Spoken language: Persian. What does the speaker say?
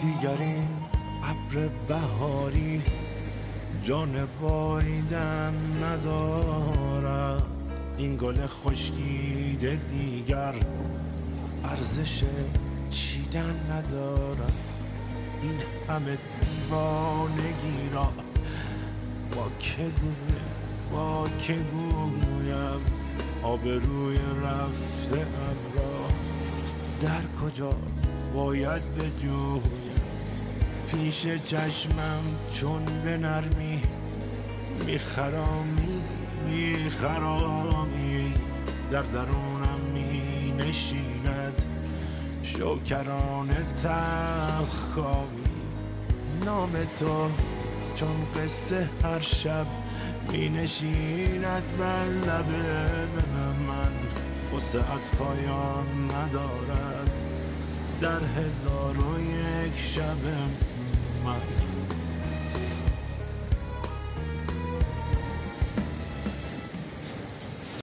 دیگر این ابر بهاری جان باریدن ندارد، این گل خشکیده دیگر ارزش چیدن ندارد. این همه دیوانگی را با که گویم، آبروی رفته ابرا در کجا باید بجویم. پیش چشمم چون به نرمی میخرامی در درونم می نشیند شوکران تلخکامی. نام تو چون قصه هر شب می نشیند بر لب من، وسعت پایان ندارد در 1001 شب من.